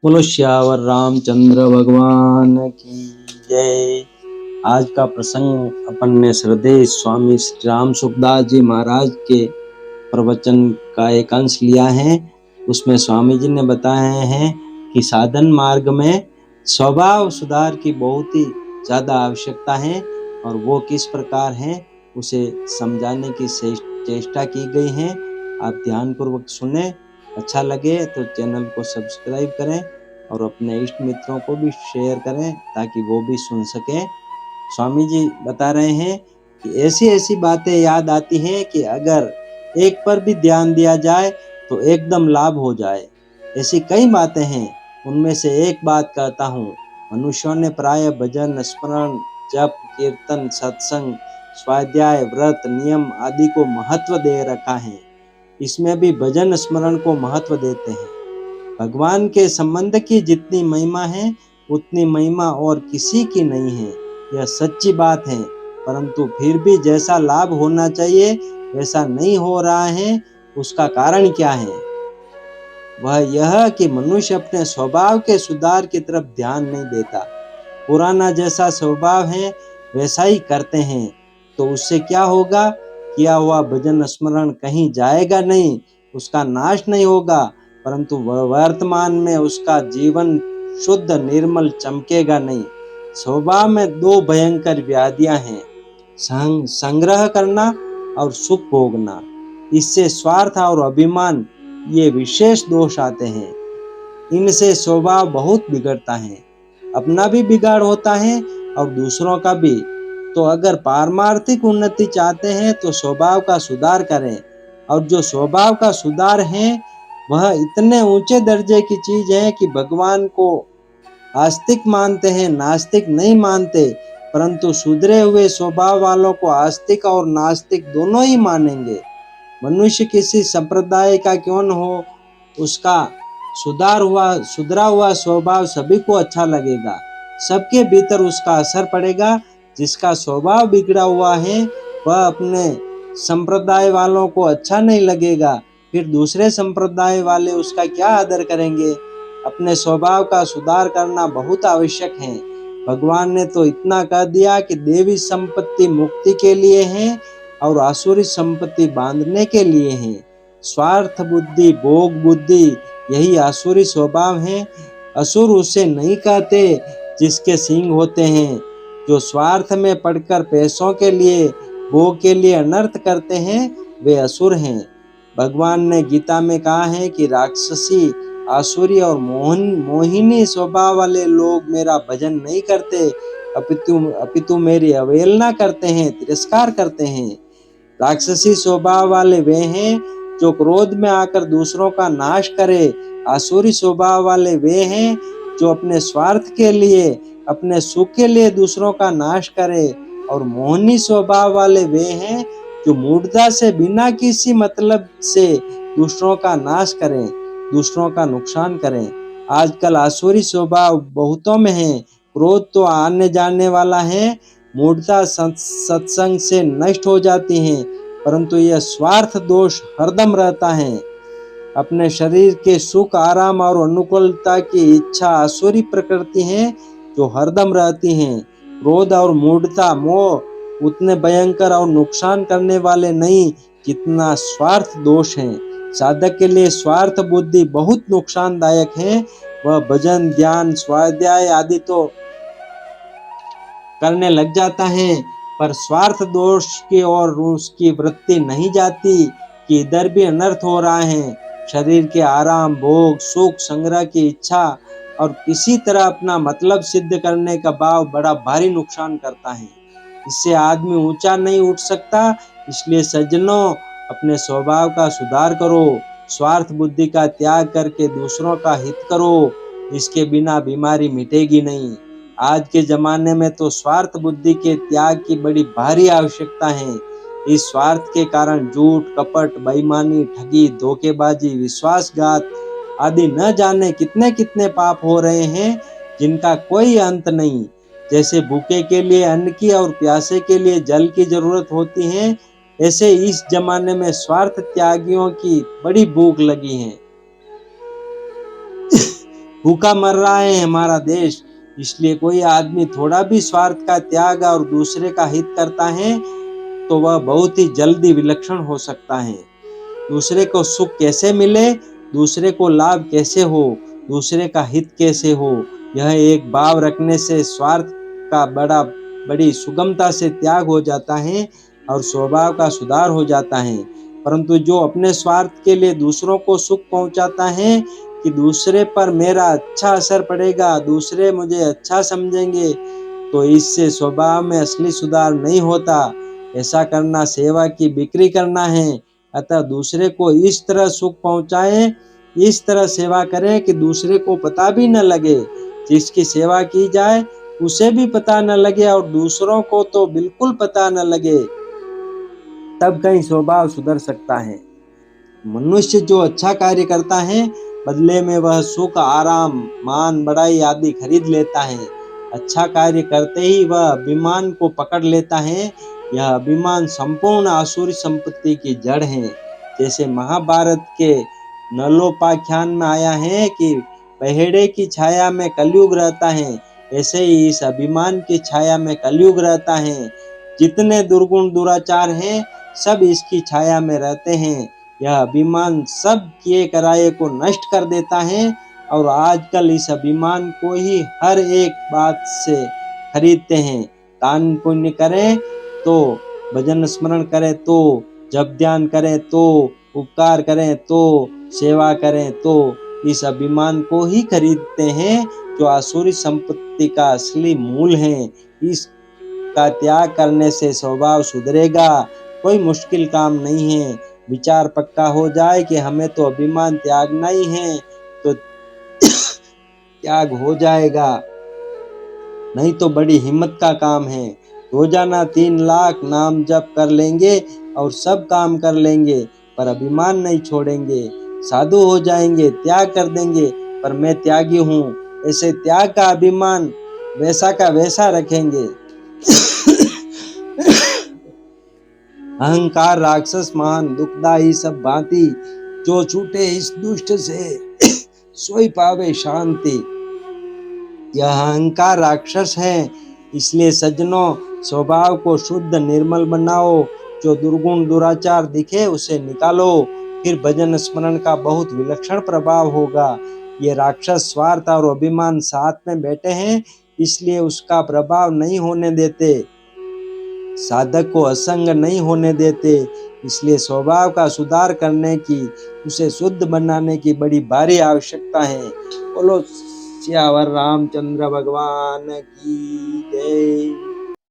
बोलो श्यावर रामचंद्र भगवान की जय। आज का प्रसंग अपन ने श्रद्धेय स्वामी श्री राम सुखदास जी महाराज के प्रवचन का एक अंश लिया है। उसमें स्वामी जी ने बताए हैं कि साधन मार्ग में स्वभाव सुधार की बहुत ही ज्यादा आवश्यकता है और वो किस प्रकार है उसे समझाने की चेष्टा की गई है। आप ध्यान पूर्वक सुने, अच्छा लगे तो चैनल को सब्सक्राइब करें और अपने इष्ट मित्रों को भी शेयर करें ताकि वो भी सुन सकें। स्वामी जी बता रहे हैं कि ऐसी ऐसी बातें याद आती हैं कि अगर एक पर भी ध्यान दिया जाए तो एकदम लाभ हो जाए। ऐसी कई बातें हैं, उनमें से एक बात कहता हूँ। मनुष्यों ने प्राय भजन, स्मरण, जप, कीर्तन, सत्संग, स्वाध्याय, व्रत, नियम आदि को महत्व दे रखा है। इसमें भी भजन स्मरण को महत्व देते हैं। भगवान के संबंध की जितनी महिमा है उतनी महिमा और किसी की नहीं है, यह सच्ची बात है। परंतु फिर भी जैसा लाभ होना चाहिए वैसा नहीं हो रहा है। उसका कारण क्या है? वह यह कि मनुष्य अपने स्वभाव के सुधार की तरफ ध्यान नहीं देता। पुराना जैसा स्वभाव है वैसा ही करते हैं, तो उससे क्या होगा? किया हुआ भजन स्मरण कहीं जाएगा नहीं, उसका नाश नहीं होगा, परंतु वर्तमान में उसका जीवन शुद्ध निर्मल चमकेगा नहीं। स्वभाव में दो भयंकर व्याधियां हैं, संग्रह करना और सुख भोगना। इससे स्वार्थ और अभिमान, ये विशेष दोष आते हैं। इनसे स्वभाव बहुत बिगड़ता है, अपना भी बिगाड़ होता है और दूसरों का भी। तो अगर पारमार्थिक उन्नति चाहते हैं तो स्वभाव का सुधार करें, और जो स्वभाव का सुधार है वह इतने ऊंचे दर्जे की चीज है कि भगवान को आस्तिक मानते हैं, नास्तिक नहीं मानते। परंतु सुधरे हुए स्वभाव वालों को आस्तिक और नास्तिक दोनों ही मानेंगे। मनुष्य किसी संप्रदाय का क्यों न हो, उसका सुधरा हुआ स्वभाव सभी को अच्छा लगेगा, सबके भीतर उसका असर पड़ेगा। जिसका स्वभाव बिगड़ा हुआ है वह अपने संप्रदाय वालों को अच्छा नहीं लगेगा, फिर दूसरे संप्रदाय वाले उसका क्या आदर करेंगे? अपने स्वभाव का सुधार करना बहुत आवश्यक है। भगवान ने तो इतना कह दिया कि देवी संपत्ति मुक्ति के लिए है और आसुरी संपत्ति बांधने के लिए है। स्वार्थ बुद्धि, भोग बुद्धि, यही आसुरी स्वभाव है। असुर उसे नहीं कहते जिसके सींग होते हैं। जो स्वार्थ में पड़कर पैसों के लिए, भोग के लिए अनर्थ करते हैं, वे असुर हैं। भगवान ने गीता में कहा है कि राक्षसी, आसुरी और मोहिनी स्वभाव वाले लोग मेरा भजन नहीं करते, अपितु मेरी अवहेलना करते हैं, तिरस्कार करते हैं। राक्षसी स्वभाव वाले वे हैं जो क्रोध में आकर दूसरों का नाश करे। आसुरी स्वभाव वाले वे हैं जो अपने स्वार्थ के लिए, अपने सुख के लिए दूसरों का नाश करे। और मोहिनी स्वभाव वाले वे हैं जो मूढ़ता से बिना किसी मतलब से दूसरों का नाश करें, दूसरों का नुकसान करें। आजकल आसुरी स्वभाव बहुतों में है। क्रोध तो आने जाने वाला है, मूढ़ता सत्संग से नष्ट हो जाती है, परंतु यह स्वार्थ दोष हरदम रहता है। अपने शरीर के सुख, आराम और अनुकूलता की इच्छा आसुरी प्रकृति है जो हरदम रहती हैं। क्रोध और मूढ़ता, मोह उतने भयंकर और नुकसान करने वाले नहीं जितना स्वार्थ दोष है। साधक के लिए स्वार्थ बुद्धि बहुत नुकसानदायक है। वह भजन, ध्यान, स्वाध्याय आदि तो करने लग जाता है, पर स्वार्थ दोष की ओर उसकी वृत्ति नहीं जाती कि इधर भी अनर्थ हो रहा है। शरीर के आराम, भोग, सुख, संग्रह की इच्छा और किसी तरह अपना मतलब सिद्ध करने का भाव बड़ा भारी नुकसान करता है। इससे आदमी ऊंचा नहीं उठ सकता। इसलिए सज्जनों, अपने स्वभाव का सुधार करो, स्वार्थ बुद्धि का त्याग करके दूसरों का हित करो। इसके बिना बीमारी मिटेगी नहीं। आज के जमाने में तो स्वार्थ बुद्धि के त्याग की बड़ी भारी आवश्यकता है। इस स्वार्थ के कारण झूठ, कपट, बेईमानी, ठगी, धोखेबाजी, विश्वासघात आदि न जाने कितने कितने पाप हो रहे हैं जिनका कोई अंत नहीं। जैसे भूखे के लिए अन्न की और प्यासे के लिए जल की जरूरत होती है, ऐसे इस जमाने में स्वार्थ त्यागियों की बड़ी भूख लगी है। भूखा मर रहा है हमारा देश। इसलिए कोई आदमी थोड़ा भी स्वार्थ का त्याग और दूसरे का हित करता है तो वह बहुत ही जल्दी विलक्षण हो सकता है। दूसरे को सुख कैसे मिले, दूसरे को लाभ कैसे हो, दूसरे का हित कैसे हो, यह एक भाव रखने से स्वार्थ का बड़ी सुगमता से त्याग हो जाता है और स्वभाव का सुधार हो जाता है। परंतु जो अपने स्वार्थ के लिए दूसरों को सुख पहुंचाता है कि दूसरे पर मेरा अच्छा असर पड़ेगा, दूसरे मुझे अच्छा समझेंगे, तो इससे स्वभाव में असली सुधार नहीं होता। ऐसा करना सेवा की बिक्री करना है। अतः दूसरे को इस तरह सुख पहुंचाएं, इस तरह सेवा करें कि दूसरे को पता भी न लगे। जिसकी सेवा की जाए उसे भी पता न लगे और दूसरों को तो बिल्कुल पता न लगे, तब कहीं स्वभाव सुधर सकता है। मनुष्य जो अच्छा कार्य करता है बदले में वह सुख, आराम, मान, बड़ाई आदि खरीद लेता है। अच्छा कार्य करते ही वह अभिमान को पकड़ लेता है। यह अभिमान संपूर्ण आसुरी संपत्ति की जड़ है। जैसे महाभारत के नलोपाख्यान में आया है कि पहेड़े की छाया में कलयुग रहता है, ऐसे ही इस अभिमान की छाया में कलयुग रहता है। जितने दुर्गुण दुराचार हैं सब इसकी छाया में रहते हैं। यह अभिमान सब किए कराए को नष्ट कर देता है और आजकल इस अभिमान को ही हर एक बात से खरीदते हैं। दान पुण्य करें तो, भजन स्मरण करें तो, जप ध्यान करें तो, उपकार करें तो, सेवा करें तो, इस अभिमान को ही खरीदते हैं जो आसुरी संपत्ति का असली मूल है। इसका त्याग करने से स्वभाव सुधरेगा। कोई मुश्किल काम नहीं है। विचार पक्का हो जाए कि हमें तो अभिमान त्यागना ही है तो त्याग हो जाएगा, नहीं तो बड़ी हिम्मत का काम है। रोजाना 3 लाख नाम जप कर लेंगे और सब काम कर लेंगे पर अभिमान नहीं छोड़ेंगे। साधु हो जाएंगे, त्याग कर देंगे पर मैं त्यागी हूँ, ऐसे त्याग का अभिमान वैसा का वैसा रखेंगे। अहंकार राक्षस महान दुखदाई सब भांति, जो छूटे इस दुष्ट से सोई पावे शांति। यह अहंकार राक्षस है। इसलिए सज्जनों, स्वभाव को शुद्ध निर्मल बनाओ। जो दुर्गुण दुराचार दिखे उसे निकालो, फिर भजन स्मरण का बहुत विलक्षण प्रभाव होगा। ये राक्षस स्वार्थ और अभिमान साथ में बैठे हैं, इसलिए उसका प्रभाव नहीं होने देते, साधक को असंग नहीं होने देते। इसलिए स्वभाव का सुधार करने की, उसे शुद्ध बनाने की बड़ी भारी आवश्यकता है। बोलो सियावर रामचंद्र भगवान की जय।